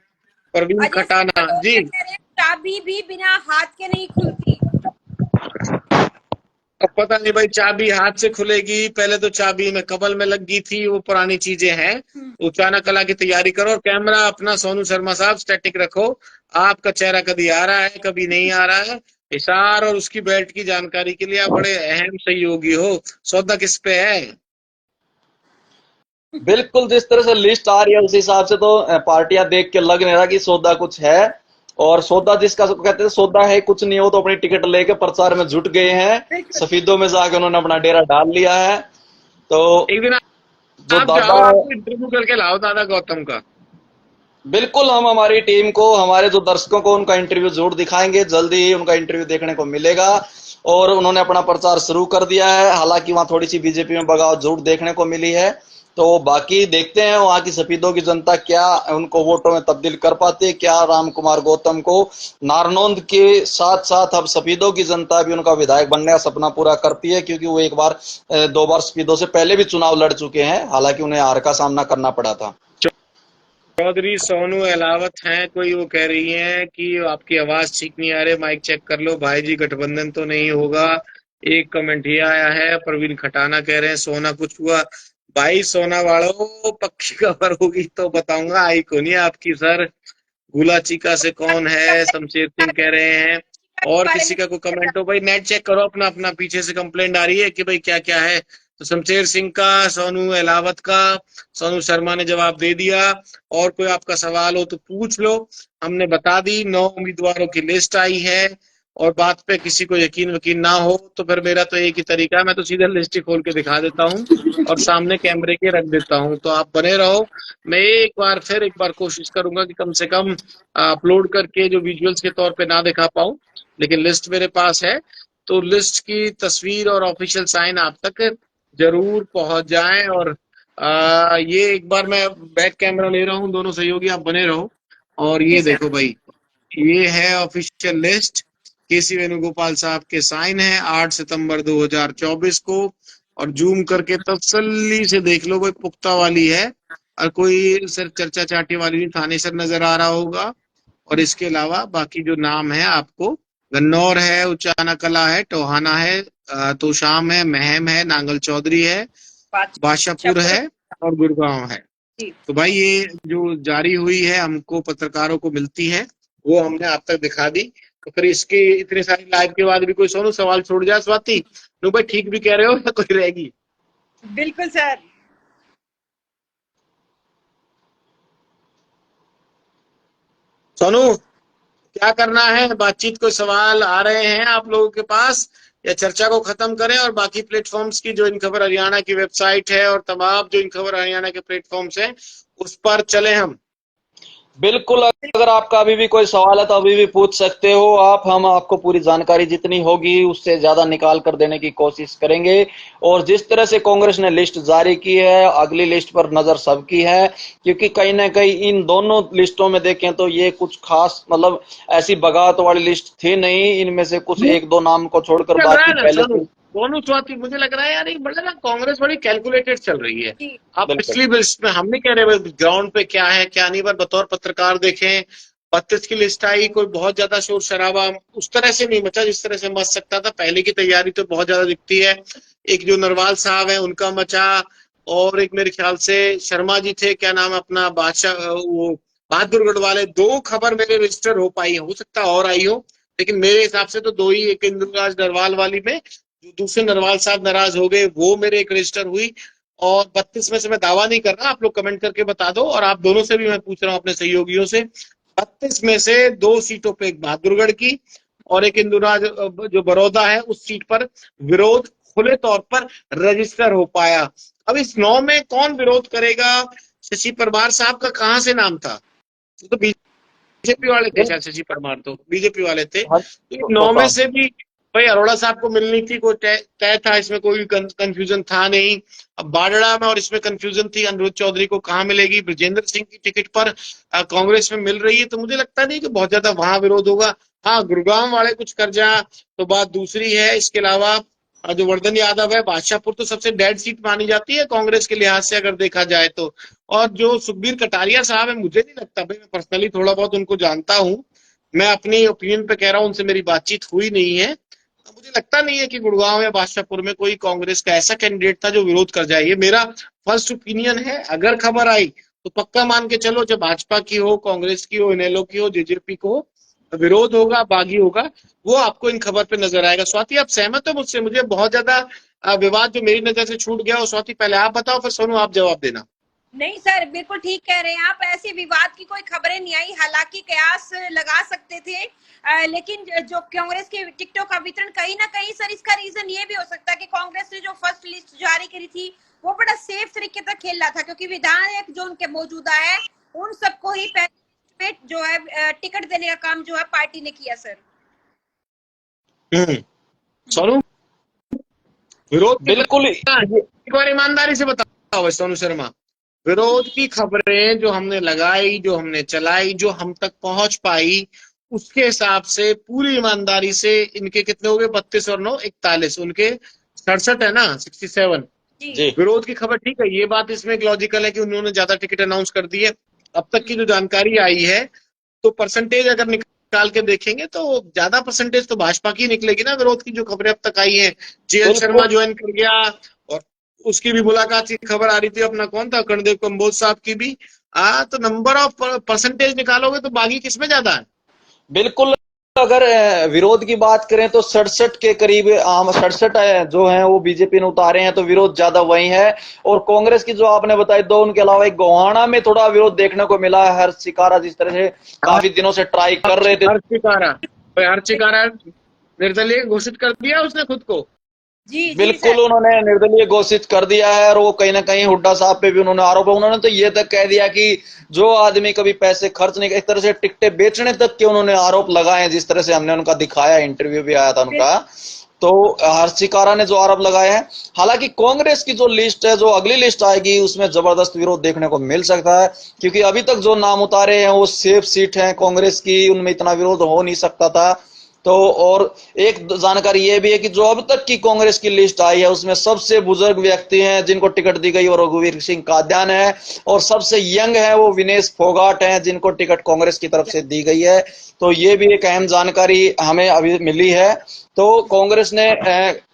परवीन अजय सर खटाना जी। कह रहे हैं चाबी भी बिना हाथ के नहीं खुलती। अब पता नहीं भाई, चाबी हाथ से खुलेगी। पहले तो चाबी में कबल में लग गई थी, वो पुरानी चीजें हैं। उचाना कला की तैयारी करो और कैमरा अपना सोनू शर्मा साहब स्टैटिक रखो। आपका चेहरा कभी आ रहा है कभी नहीं आ रहा है। हिसार और उसकी बेल्ट की जानकारी के लिए आप बड़े अहम सहयोगी हो। सौदा किस पे है? बिल्कुल जिस तरह से लिस्ट आ रही है उस हिसाब से तो पार्टियां देख के लग नहीं रहा कि सौदा कुछ है। और सौदा जिसका कहते हैं सौदा है कुछ नहीं हो, तो अपनी टिकट लेके प्रचार में जुट गए हैं। सफीदों में जाके उन्होंने अपना डेरा डाल लिया है। तो एक दिन जो आप दादा, जाओ, आपको इंटरव्यू करके लाओ दादा गौतम का। बिल्कुल हम हमारी टीम को, हमारे जो दर्शकों को उनका इंटरव्यू जरूर दिखाएंगे। जल्दी ही उनका इंटरव्यू देखने को मिलेगा। और उन्होंने अपना प्रचार शुरू कर दिया है। हालांकि वहां थोड़ी सी बीजेपी में बगावत जरूर देखने को मिली है। तो बाकी देखते हैं वहां की सफीदों की जनता क्या उनको वोटों में तब्दील कर पाती है, क्या राम कुमार गौतम को। नारनौंद के साथ साथ अब सफीदों की जनता भी उनका विधायक बनने का सपना पूरा करती है, क्योंकि वो एक बार 2 बार सफीदों से पहले भी चुनाव लड़ चुके हैं, हालांकि उन्हें हार का सामना करना पड़ा था। चौधरी सोनू अहलावत हैं कोई, वो कह रही हैं कि आपकी आवाज ठीक नहीं आ रही, माइक चेक कर लो। भाई जी गठबंधन तो नहीं होगा। एक कमेंट ये आया है, प्रवीण खटाना कह रहे हैं सोना कुछ हुआ। भाई सोना वालों, पक्की खबर होगी तो बताऊंगा। आई को नहीं आपकी सर। गुला चीका से कौन है, शमशेर सिंह कह रहे हैं। और किसी का कोई कमेंट हो भाई, नेट चेक करो अपना अपना। पीछे से कंप्लेंट आ रही है कि भाई क्या क्या है। तो शमशेर सिंह का, सोनू अहलावत का, सोनू शर्मा ने जवाब दे दिया। और कोई आपका सवाल हो तो पूछ लो। हमने बता दी 9 उम्मीदवारों की लिस्ट आई है। और बात पे किसी को यकीन वकीन ना हो तो फिर मेरा तो एक ही तरीका है, मैं तो सीधा लिस्ट ही खोल के दिखा देता हूँ और सामने कैमरे के रख देता हूँ। तो आप बने रहो। मैं एक बार कोशिश करूंगा कि कम से कम अपलोड करके जो विजुअल्स के तौर पे ना दिखा पाऊं, लेकिन लिस्ट मेरे पास है। तो लिस्ट की तस्वीर और ऑफिशियल साइन आप तक जरूर पहुंच जाए। और ये एक बार मैं बैक कैमरा ले रहा हूँ, दोनों सहयोगी आप बने रहो। और ये देखो भाई, ये है ऑफिशियल लिस्ट। केसी वेणुगोपाल साहब के साइन है 8 सितंबर 2024 को। और जूम करके तसल्ली से देख लो भाई, पुख्ता वाली है और कोई सिर्फ चर्चा चाटी वाली नहीं। थानेसर नजर आ रहा होगा। और इसके अलावा बाकी जो नाम है आपको, गन्नौर है, उचाना कला है, टोहाना है, तोशाम है, महम है, नांगल चौधरी है, बादशाहपुर है और गुड़गांव है। तो भाई ये जो जारी हुई है हमको पत्रकारों को मिलती है, वो हमने आप तक दिखा दी। तो फिर इसके इतने सारे लाइव के बाद भी कोई सोनू सवाल छोड़ जाए स्वाति, नो भाई ठीक भी कह रहे हो या कोई रहेगी? बिल्कुल सर। सोनू, क्या करना है? बातचीत, कोई सवाल आ रहे हैं आप लोगों के पास, या चर्चा को खत्म करें और बाकी प्लेटफॉर्म्स की, जो इन खबर हरियाणा की वेबसाइट है और तमाम जो इन खबर हरियाणा के प्लेटफॉर्म्स हैं, उस पर चले हम? बिल्कुल, अगर आपका अभी भी कोई सवाल है तो अभी भी पूछ सकते हो आप। हम आपको पूरी जानकारी जितनी होगी उससे ज्यादा निकाल कर देने की कोशिश करेंगे। और जिस तरह से कांग्रेस ने लिस्ट जारी की है, अगली लिस्ट पर नजर सबकी है, क्योंकि कहीं ना कहीं इन दोनों लिस्टों में देखें तो ये कुछ खास मतलब ऐसी बगावत वाली लिस्ट थी नहीं। इनमें से कुछ एक दो नाम को छोड़कर लग रहा बाकी है ना पहले सोनू, से। दोनों स्वाति, मुझे लग रहा है यार, ये बड़ा ना कांग्रेस बड़ी कैलकुलेटेड चल रही है। जी आप बिल्कुल पिछली लिस्ट में, हम नहीं कह रहे ग्राउंड पे क्या है क्या नहीं, पर बतौर पत्रकार देखें, 32 की लिस्ट आई, कोई बहुत ज्यादा शोर शराबा उस तरह से नहीं मचा जिस तरह से मच सकता था। पहले की तैयारी तो बहुत ज्यादा दिखती है। एक जो नरवाल साहब है उनका मचा, और एक मेरे ख्याल से शर्मा जी थे, क्या नाम है अपना, बादशाह, वो बहादुरगढ़ वाले। दो खबर मेरे रजिस्टर हो पाई है, हो सकता और आई हो, लेकिन मेरे हिसाब से तो दो ही। एक इंद्रराज नरवाल वाली में जो दूसरे नरवाल साहब नाराज हो गए, वो मेरे एक रजिस्टर हुई। और 32 में से मैं दावा नहीं कर रहा, आप लोग कमेंट करके बता दो, और आप दोनों से भी मैं पूछ रहा हूँ अपने सहयोगियों से, 32 में से दो सीटों पे, एक बहादुरगढ़ की और एक इंदुराज जो बड़ौदा है, उस सीट पर विरोध खुले तौर पर रजिस्टर हो पाया। अब इस 9 में कौन विरोध करेगा? शशि परमार साहब का कहाँ से नाम था? वो तो बीजेपी वाले थे शायद, शशि परमार तो बीजेपी वाले थे। हाँ, तो इन 9 में से भी भाई अरोड़ा साहब को मिलनी थी, कोई तय था, इसमें कोई कंफ्यूजन था नहीं। अब बाडड़ा में और इसमें कंफ्यूजन थी, अनिरुद्ध चौधरी को कहाँ मिलेगी। ब्रजेंद्र सिंह की टिकट पर कांग्रेस में मिल रही है, तो मुझे लगता नहीं कि बहुत ज्यादा वहां विरोध होगा। हाँ, गुरुग्राम वाले कुछ कर जा तो बात दूसरी है। इसके अलावा जो वर्धन यादव है, बादशाहपुर तो सबसे डेड सीट मानी जाती है कांग्रेस के लिहाज से अगर देखा जाए तो। और जो सुखबीर कटारिया साहब है, मुझे नहीं लगता भाई, मैं पर्सनली थोड़ा बहुत उनको जानता हूँ, मैं अपनी ओपिनियन पे कह रहा हूँ, उनसे मेरी बातचीत हुई नहीं है, मुझे लगता नहीं है कि गुड़गांव या बादशाहपुर में कोई कांग्रेस का ऐसा कैंडिडेट था जो विरोध कर जाए। ये मेरा फर्स्ट ओपिनियन है। अगर खबर आई तो पक्का मान के चलो, जब भाजपा की हो, कांग्रेस की हो, इनेलो की हो, जेजेपी को हो, विरोध होगा, बागी होगा, वो आपको इन खबर पे नजर आएगा। स्वाति, आप सहमत हो मुझसे? मुझे बहुत ज्यादा विवाद जो मेरी नजर से छूट गया, और स्वाति पहले आप बताओ, फिर सोनू आप जवाब देना। नहीं सर, बिल्कुल ठीक कह रहे हैं आप। ऐसे विवाद की कोई खबरें नहीं आई, हालांकि कयास लगा सकते थे, लेकिन जो कांग्रेस के टिकटों का वितरण, कहीं ना कहीं सर इसका रीजन ये भी हो सकता है कि कांग्रेस ने जो फर्स्ट लिस्ट जारी करी थी वो बड़ा सेफ तरीके से खेल रहा था, क्योंकि विधायक जो उनके मौजूदा है उन सबको ही पहले में जो है टिकट देने का काम जो है पार्टी ने किया सर। सोनू, विरोध की बिल्कुल। एक बार ईमानदारी से बताओ सोनू शर्मा, विरोध की खबरें जो हमने लगाई, जो हमने चलाई, जो हम तक पहुंच पाई, उसके हिसाब से पूरी ईमानदारी से इनके कितने हो गए? 32 और 9 41, उनके 67 है ना, 67। जी विरोध की खबर ठीक है, ये बात इसमें एक लॉजिकल है कि उन्होंने ज्यादा टिकट अनाउंस कर दी है। अब तक की जो जानकारी आई है, तो परसेंटेज अगर निकाल के देखेंगे तो ज्यादा परसेंटेज तो भाजपा की निकलेगी ना। विरोध की जो खबरें अब तक आई हैं, जेएल शर्मा ज्वाइन कर गया, और उसकी भी मुलाकात की खबर आ रही थी, अपना कौन था, कर्णदेव कंबोज साहब की भी। तो नंबर ऑफ परसेंटेज निकालोगे तो बागी किसमें ज्यादा है? बिल्कुल। अगर विरोध की बात करें तो 67 के करीब, 67 जो हैं वो बीजेपी ने उतारे हैं, तो विरोध ज्यादा वही है। और कांग्रेस की जो आपने बताई दो, उनके अलावा एक गोहाना में थोड़ा विरोध देखने को मिला है। हर्ष शिकारा जिस तरह से काफी दिनों से ट्राई कर रहे थे। हर चिकारा निर्दलीय घोषित कर दिया उसने खुद को। जी जी बिल्कुल, सर। उन्होंने निर्दलीय घोषित कर दिया है। और वो कहीं ना कहीं हुड्डा साहब पे भी उन्होंने आरोप है। उन्होंने तो ये तक कह दिया कि जो आदमी कभी पैसे खर्च नहीं, एक तरह से टिकटें बेचने तक के उन्होंने आरोप लगाए हैं, जिस तरह से हमने उनका दिखाया, इंटरव्यू भी आया था उनका। तो हर्षिकारा ने जो आरोप लगाए हैं, हालांकि कांग्रेस की जो लिस्ट है, जो अगली लिस्ट आएगी, उसमें जबरदस्त विरोध देखने को मिल सकता है, क्योंकि अभी तक जो नाम उतारे हैं वो सेफ सीट है कांग्रेस की, उनमें इतना विरोध हो नहीं सकता था। तो और एक जानकारी ये भी है कि जो अब तक की कांग्रेस की लिस्ट आई है उसमें सबसे बुजुर्ग व्यक्ति हैं जिनको टिकट दी गई, और रघुवीर सिंह काद्यान है, और सबसे यंग है वो विनेश फोगाट हैं, जिनको टिकट कांग्रेस की तरफ से दी गई है। तो ये भी एक अहम जानकारी हमें अभी मिली है। तो कांग्रेस ने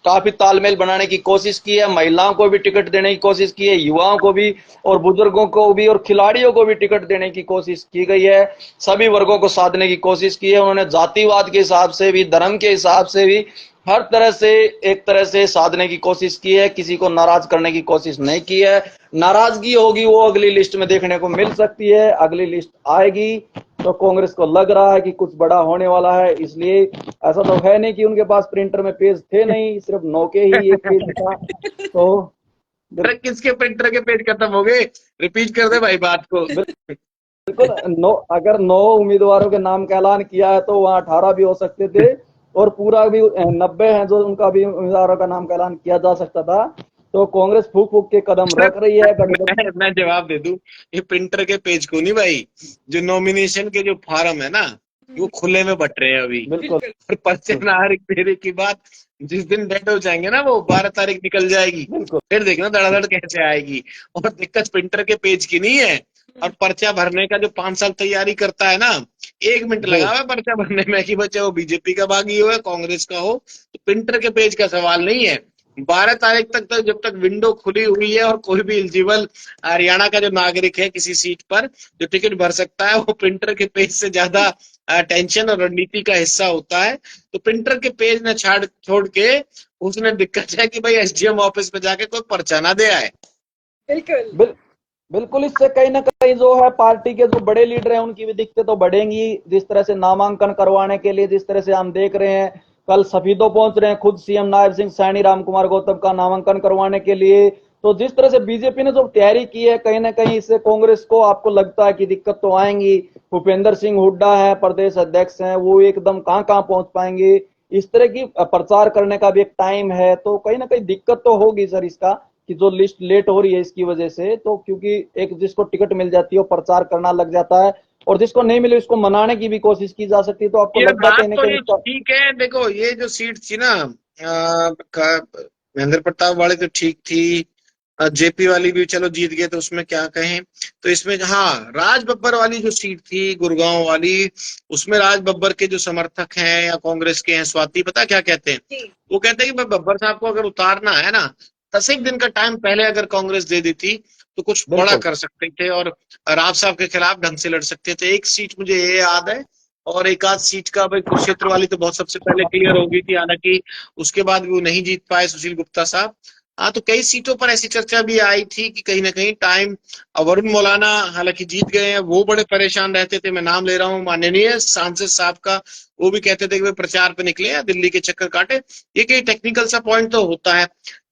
काफी तालमेल बनाने की कोशिश की है, महिलाओं को भी टिकट देने की कोशिश की है, युवाओं को भी, और बुजुर्गों को भी, और खिलाड़ियों को भी टिकट देने की कोशिश की गई है। सभी वर्गों को साधने की कोशिश की है उन्होंने। जातिवाद के हिसाब से भी, धर्म के हिसाब से भी, हर तरह से एक तरह से साधने की कोशिश की है। किसी को नाराज करने की कोशिश नहीं की है। नाराजगी होगी वो अगली लिस्ट में देखने को मिल सकती है, अगली लिस्ट आएगी तो कांग्रेस को लग रहा है कि कुछ बड़ा होने वाला है, इसलिए ऐसा तो है नहीं कि उनके पास प्रिंटर में पेज थे नहीं, सिर्फ 9 के ही एक पेज था। तो अरे किसके प्रिंटर के पेज खत्म हो गए? रिपीट कर दे भाई बात को। बिल्कुल, अगर 9 उम्मीदवारों के नाम का ऐलान किया है तो वहां 18 भी हो सकते थे, और पूरा भी 90 है जो उनका भी उम्मीदवारों का नाम का ऐलान किया जा सकता था। तो कांग्रेस फूक फूक के कदम रख रही है। मैं जवाब दे दूं, ये प्रिंटर के पेज को नहीं भाई, जो नॉमिनेशन के जो फार्म है ना, वो खुले में बट रहे हैं अभी। बिल्कुल और पर्चे नाहरिक देने की बात जिस दिन डेड हो जाएंगे ना, वो 12 तारीख निकल जाएगी, बिल्कुल फिर देखना धड़ाधड़ कैसे आएगी। और दिक्कत प्रिंटर के पेज की नहीं है, और पर्चा भरने का जो 5 साल तैयारी करता है ना, 1 मिनट लगा हुआ है पर्चा भरने में, कि बच्चे वो बीजेपी का बागी हो या कांग्रेस का हो, तो प्रिंटर के पेज का सवाल नहीं है। 12 तारीख तक जब तक विंडो खुली हुई है और कोई भी एलिजिबल हरियाणा का जो नागरिक है किसी सीट पर जो टिकट भर सकता है, वो प्रिंटर के पेज से ज्यादा टेंशन और रणनीति का हिस्सा होता है। तो प्रिंटर के पेज ने छोड़ के उसने दिक्कत है कि भाई एसडीएम ऑफिस पे जाके कोई पर्चा ना दे आए। बिल्कुल, इससे कहीं ना कहीं जो है पार्टी के जो बड़े लीडर हैं उनकी भी दिक्कतें तो बढ़ेंगी। जिस तरह से नामांकन करवाने के लिए, जिस तरह से हम देख रहे हैं, कल सफीदो पहुंच रहे हैं खुद सीएम नायब सिंह सैनी रामकुमार गौतम का नामांकन करवाने के लिए। तो जिस तरह से बीजेपी ने जो तैयारी की है, कहीं ना कहीं इससे कांग्रेस को आपको लगता है कि दिक्कत तो आएंगी। भूपेंद्र सिंह हुड्डा है, प्रदेश अध्यक्ष हैं, वो एकदम कहां कहां पहुंच पाएंगे। इस तरह की प्रचार करने का भी एक टाइम है, तो कहीं ना कहीं दिक्कत तो होगी सर इसका, कि जो लिस्ट लेट हो रही है इसकी वजह से। तो क्योंकि एक जिसको टिकट मिल जाती है वो प्रचार करना लग जाता है, और जिसको नहीं मिले उसको मनाने की भी कोशिश की जा सकती है। तो आपको ये लगता है बात कहीं ना तो ये कहीं ठीक है। देखो ये जो सीट थी ना, महेंद्र प्रताप वाली तो ठीक थी, जेपी वाली भी चलो जीत गए तो उसमें क्या कहें। तो इसमें हाँ, राज बब्बर वाली जो सीट थी गुड़गांव वाली, उसमें राज बब्बर के जो समर्थक हैं या कांग्रेस के हैं, स्वाति पता क्या कहते हैं? वो कहते हैं कि भाई बब्बर साहब को अगर उतारना है ना, 10 एक दिन का टाइम पहले अगर कांग्रेस दे देती तो कुछ बड़ा बिल्कुल कर सकते थे और राव साहब के खिलाफ ढंग से लड़ सकते थे। एक सीट मुझे ये याद है, और एक आध सीट का भाई कुरुक्षेत्र वाली तो बहुत सबसे पहले क्लियर हो गई थी, हालांकि उसके बाद भी वो नहीं जीत पाए सुशील गुप्ता साहब। हाँ, तो कई सीटों पर ऐसी चर्चा भी आई थी कि कहीं ना कहीं टाइम, वरुण मौलाना हालांकि जीत गए हैं, वो बड़े परेशान रहते थे। मैं नाम ले रहा हूँ माननीय सांसद साहब का, वो भी कहते थे कि वे प्रचार पे निकले या दिल्ली के चक्कर काटे। ये कई टेक्निकल सा पॉइंट तो होता है,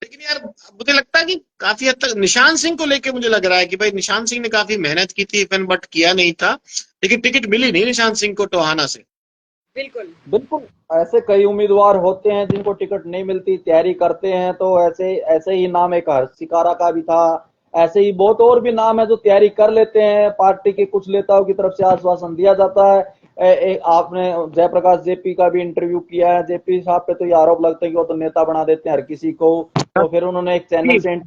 लेकिन यार मुझे लगता है कि काफी हद तक निशान सिंह को लेके मुझे लग रहा है कि भाई निशान सिंह ने काफी मेहनत की थी, इवन बट किया नहीं था, लेकिन टिकट मिली नहीं निशान सिंह को टोहाना से। बिल्कुल, ऐसे कई उम्मीदवार होते हैं जिनको टिकट नहीं मिलती, तैयारी करते हैं। तो ऐसे ऐसे ही नाम एक हर्षिकारा का भी था, ऐसे ही बहुत और भी नाम है जो तैयारी कर लेते हैं। पार्टी के कुछ नेताओं की तरफ से आश्वासन दिया जाता है। आपने जयप्रकाश जेपी का भी इंटरव्यू किया है, जेपी साहब पे तो ये आरोप लगता है कि वो तो नेता बना देते हैं हर किसी को। तो फिर उन्होंने एक चैनल से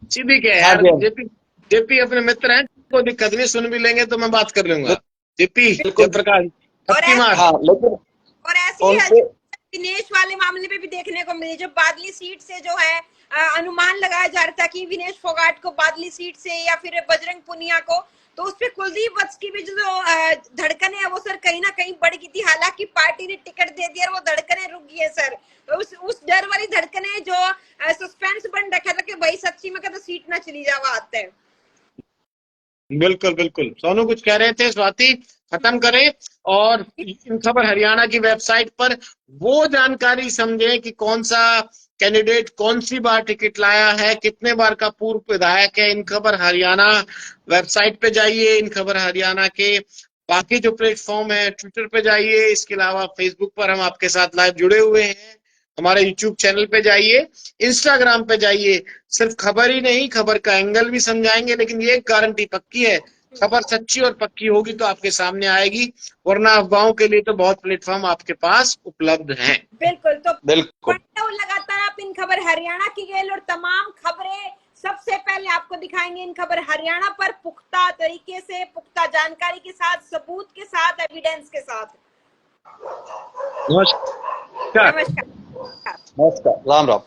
सीधी क्या है हाँ यार, जी, हाँ जी, जेपी जेपी अपने मित्र हैं, कोई दिक्कत नहीं, सुन भी लेंगे तो मैं बात कर लूंगा। जेपी बिल्कुल जयप्रकाश और थप्पी मार। हाँ, लेकिन और ऐसी ही उनके विनेश वाले मामले में भी देखने को मिली, जो बादली सीट से जो है अनुमान लगाया जा रहा था कि विनेश फोगाट को बादली सीट से या फिर बजरंग पुनिया को, तो उसपे कुलदीप वत्स की भी जो धड़कने है वो सर कहीं ना कहीं बढ़ गई थी। हालांकि पार्टी ने टिकट दे दिया और वो धड़कने रुक गई है सर। तो उस डर वाली धड़कने जो सस्पेंस बन रखा था कि भाई सच्ची में कभी सीट ना चली जावा आते हैं। बिल्कुल बिल्कुल, सोनू कुछ कह रहे थे, स्वाति खत्म करें। और इन खबर हरियाणा की वेबसाइट पर वो जानकारी समझे कि कौन सा कैंडिडेट कौन सी बार टिकट लाया है, कितने बार का पूर्व विधायक है। इन खबर हरियाणा वेबसाइट पे जाइए, इन खबर हरियाणा के बाकी जो प्लेटफॉर्म है, ट्विटर पे जाइए, इसके अलावा फेसबुक पर हम आपके साथ लाइव जुड़े हुए हैं, हमारे यूट्यूब चैनल पे जाइए, इंस्टाग्राम पे जाइए। सिर्फ खबर ही नहीं, खबर का एंगल भी समझाएंगे, लेकिन ये गारंटी पक्की है, खबर सच्ची और पक्की होगी तो आपके सामने आएगी, वरना अफवाहों के लिए तो बहुत प्लेटफॉर्म आपके पास उपलब्ध हैं। बिल्कुल, तो बिल्कुल लगातार आप इन खबर हरियाणा की गेल और तमाम खबरें सबसे पहले आपको दिखाएंगे इन खबर हरियाणा पर, पुख्ता तरीके से, पुख्ता जानकारी के साथ, सबूत के साथ, एविडेंस के साथ। नमस्कार। नमस्कार। नमस्कार, राम राम।